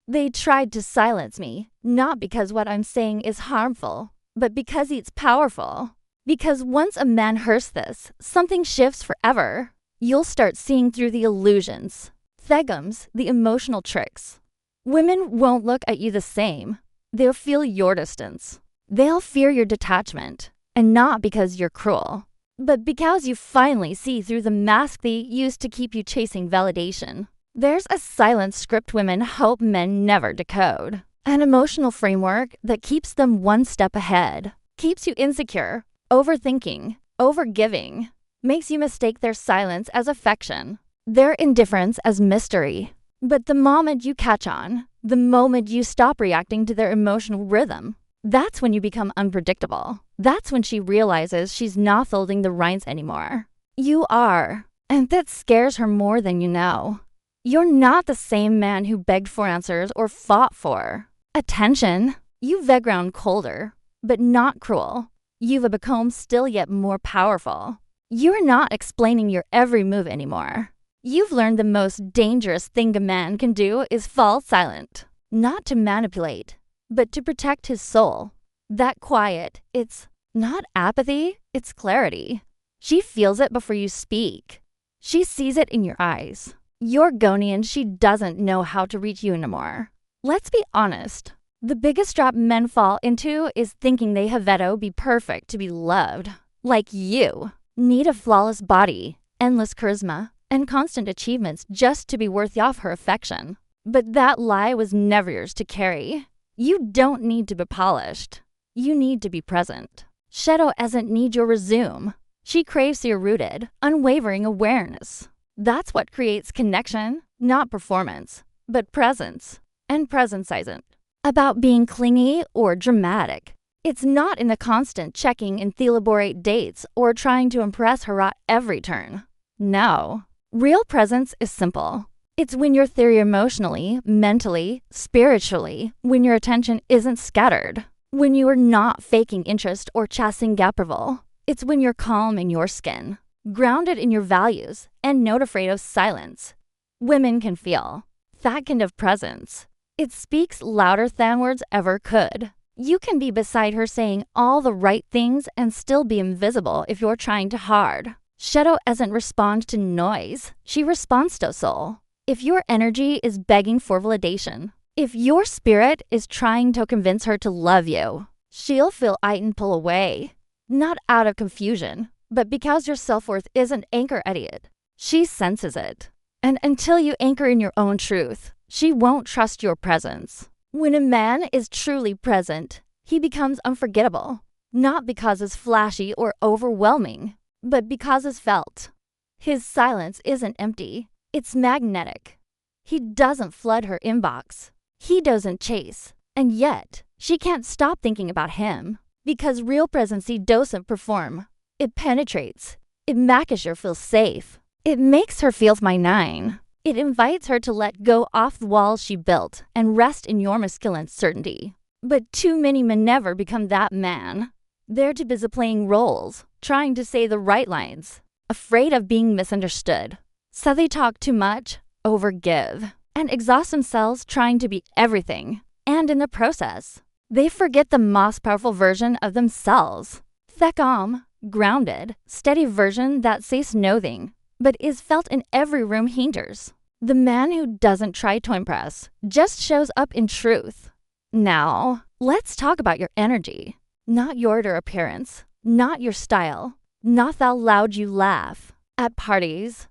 They tried to silence me, not because what I'm saying is harmful, but because it's powerful. Because once a man hears this, something shifts forever. You'll start seeing through the illusions, thegums, the emotional tricks. Women won't look at you the same. They'll feel your distance. They'll fear your detachment, and not because you're cruel, but because you finally see through the mask they used to keep you chasing validation. There's a silent script women hope men never decode. An emotional framework that keeps them one step ahead, keeps you insecure, overthinking, overgiving, makes you mistake their silence as affection, their indifference as mystery. But the moment you catch on, the moment you stop reacting to their emotional rhythm, that's when you become unpredictable. That's when she realizes she's not folding the reins anymore. You are, and that scares her more than you know. You're not the same man who begged for answers or fought for attention. You've grown colder, but not cruel. You've become still yet more powerful. You're not explaining your every move anymore. You've learned the most dangerous thing a man can do is fall silent. Not to manipulate, but to protect his soul. That quiet, it's not apathy, it's clarity. She feels it before you speak. She sees it in your eyes. You're going and she doesn't know how to reach you anymore. Let's be honest. The biggest trap men fall into is thinking they have to be perfect to be loved. Like you. Need a flawless body, endless charisma, and constant achievements just to be worthy of her affection. But that lie was never yours to carry. You don't need to be polished. You need to be present. Shadow doesn't need your resume. She craves your rooted, unwavering awareness. That's what creates connection, not performance, but presence. And presence isn't about being clingy or dramatic. It's not in the constant checking and elaborate dates or trying to impress her at every turn. No. Real presence is simple. It's when you're there emotionally, mentally, spiritually, when your attention isn't scattered, when you are not faking interest or chasing approval. It's when you're calm in your skin, grounded in your values, and not afraid of silence. Women can feel that kind of presence. It speaks louder than words ever could. You can be beside her saying all the right things and still be invisible if you're trying too hard. Shadow doesn't respond to noise. She responds to soul. If your energy is begging for validation, if your spirit is trying to convince her to love you, she'll feel it and pull away. Not out of confusion, but because your self-worth isn't anchored at it. She senses it. And until you anchor in your own truth, she won't trust your presence. When a man is truly present, he becomes unforgettable. Not because it's flashy or overwhelming, but because it's felt. His silence isn't empty. It's magnetic. He doesn't flood her inbox. He doesn't chase. And yet, she can't stop thinking about him. Because real presence doesn't perform. It penetrates. It makes her feel safe. It makes her feel benign. It invites her to let go off the walls she built and rest in your masculine certainty. But too many men never become that man. They're too busy playing roles, trying to say the right lines, afraid of being misunderstood. So they talk too much, overgive, and exhaust themselves trying to be everything. And in the process, they forget the most powerful version of themselves. The calm, grounded, steady version that says nothing, but is felt in every room he enters. The man who doesn't try to impress, just shows up in truth. Now, let's talk about your energy. Not your appearance, not your style, not how loud you laugh at parties.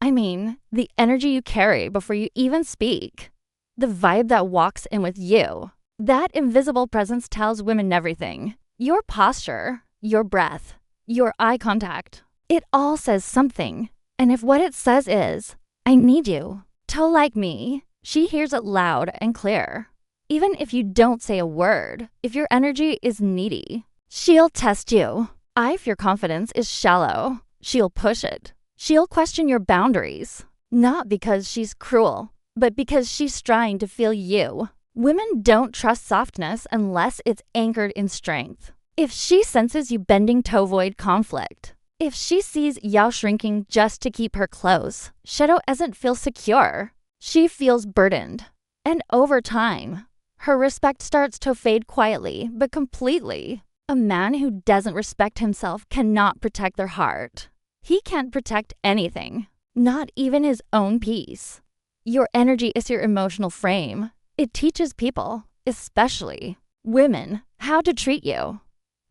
I mean, the energy you carry before you even speak. The vibe that walks in with you. That invisible presence tells women everything. Your posture, your breath, your eye contact. It all says something. And if what it says is, I need you to like me, she hears it loud and clear. Even if you don't say a word, if your energy is needy, she'll test you. If your confidence is shallow, she'll push it. She'll question your boundaries. Not because she's cruel, but because she's trying to feel you. Women don't trust softness unless it's anchored in strength. If she senses you bending to avoid conflict, if she sees you shrinking just to keep her close, Shadow doesn't feel secure. She feels burdened. And over time, her respect starts to fade quietly but completely. A man who doesn't respect himself cannot protect their heart. He can't protect anything, not even his own peace. Your energy is your emotional frame. It teaches people, especially women, how to treat you.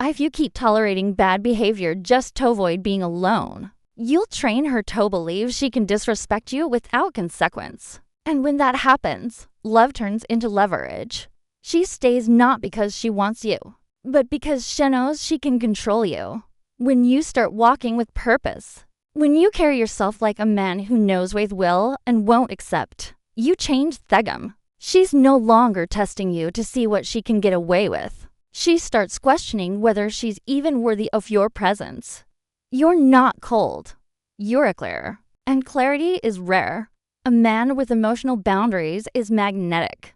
If you keep tolerating bad behavior just to avoid being alone, you'll train her to believe she can disrespect you without consequence. And when that happens, love turns into leverage. She stays not because she wants you, but because she knows she can control you. When you start walking with purpose, when you carry yourself like a man who knows with will and won't accept, you change Thegum. She's no longer testing you to see what she can get away with. She starts questioning whether she's even worthy of your presence. You're not cold. You're a clear. And clarity is rare. A man with emotional boundaries is magnetic.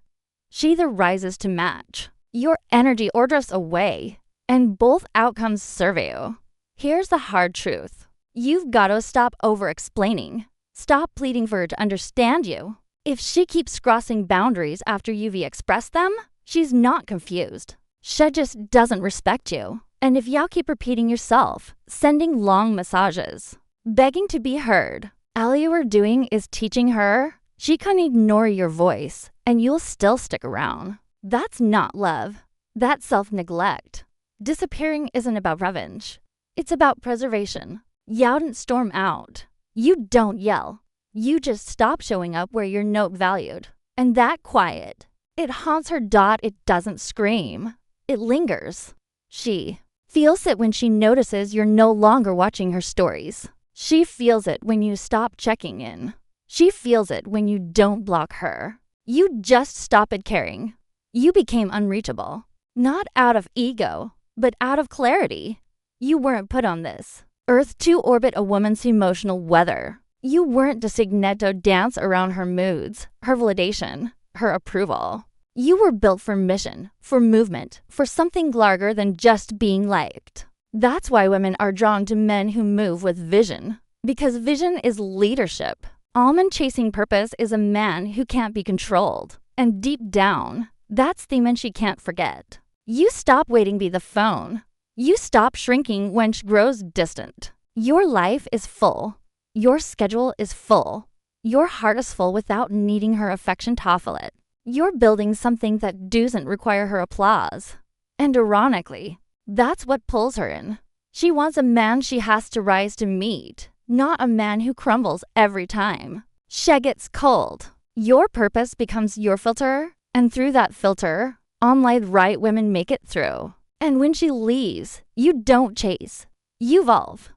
She either rises to match your energy or drifts away, and both outcomes serve you. Here's the hard truth. You've got to stop over-explaining. Stop pleading for her to understand you. If she keeps crossing boundaries after you've expressed them, she's not confused. She just doesn't respect you. And if y'all keep repeating yourself, sending long massages, begging to be heard, all you are doing is teaching her she can ignore your voice and you'll still stick around. That's not love. That's self-neglect. Disappearing isn't about revenge. It's about preservation. You don't storm out. You don't yell. You just stop showing up where you're not valued. And that quiet, it haunts her. It doesn't scream. It lingers. She feels it when she notices you're no longer watching her stories. She feels it when you stop checking in. She feels it when you don't block her. You just stop at caring. You became unreachable. Not out of ego, but out of clarity. You weren't put on this earth to orbit a woman's emotional weather. You weren't designated to dance around her moods, her validation, her approval. You were built for mission, for movement, for something larger than just being liked. That's why women are drawn to men who move with vision, because vision is leadership. Almond chasing purpose is a man who can't be controlled. And deep down, that's the man she can't forget. You stop waiting by the phone. You stop shrinking when she grows distant. Your life is full. Your schedule is full. Your heart is full without needing her affection to fill it. You're building something that doesn't require her applause. And ironically, that's what pulls her in. She wants a man she has to rise to meet, not a man who crumbles every time. She gets cold. Your purpose becomes your filter, and through that filter, only the right women make it through. And when she leaves, you don't chase. You evolve.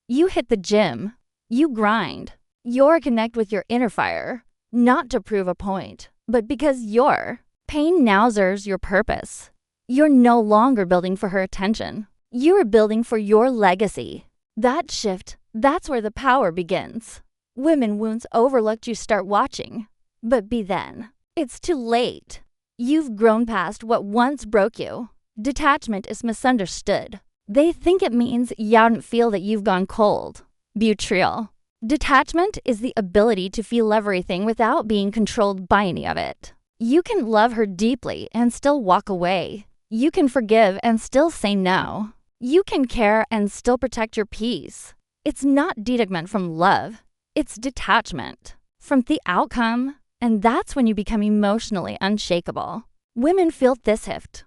You hit the gym. You grind. You're connect with your inner fire, not to prove a point, but because your pain now serves your purpose. You're no longer building for her attention. You're building for your legacy. That shift, that's where the power begins. Women wounds overlooked you start watching. But be then. It's too late. You've grown past what once broke you. Detachment is misunderstood. They think it means you don't feel that you've gone cold. Betrayal. Detachment is the ability to feel everything without being controlled by any of it. You can love her deeply and still walk away. You can forgive and still say no. You can care and still protect your peace. It's not detachment from love. It's detachment from the outcome. And that's when you become emotionally unshakable. Women feel this shift.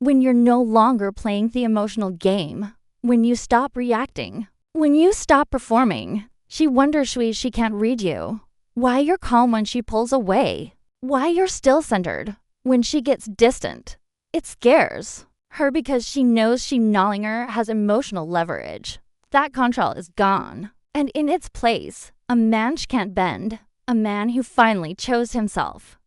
When you're no longer playing the emotional game. When you stop reacting. When you stop performing. She wonders why she can't read you. Why you're calm when she pulls away. Why you're still centered when she gets distant. It scares her because she knows she gnawing her has emotional leverage. That control is gone. And in its place, a man she can't bend. A man who finally chose himself.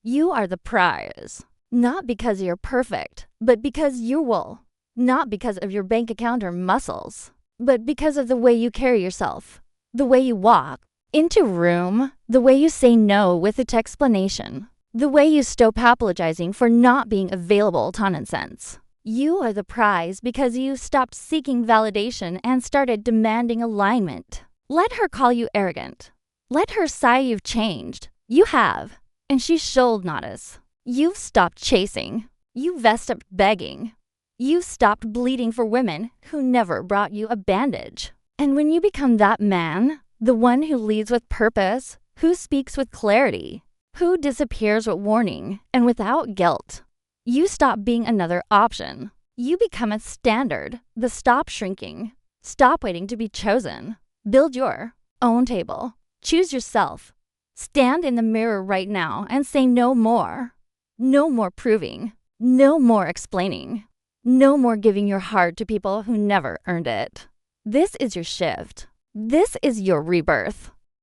You are the prize. Not because you're perfect, but because you will. Not because of your bank account or muscles, but because of the way you carry yourself. The way you walk into room, the way you say no with its explanation, the way you stop apologizing for not being available to nonsense. You are the prize because you stopped seeking validation and started demanding alignment. Let her call you arrogant. Let her say you've changed. You have. and she should notice. You've stopped chasing. You've stopped begging. You've stopped bleeding for women who never brought you a bandage. And when you become that man, the one who leads with purpose, who speaks with clarity, who disappears with warning and without guilt, you stop being another option. You become a standard. The stop shrinking. Stop waiting to be chosen. Build your own table. Choose yourself. Stand in the mirror right now and say no more. No more proving. No more explaining. No more giving your heart to people who never earned it. This is your shift. This is your rebirth.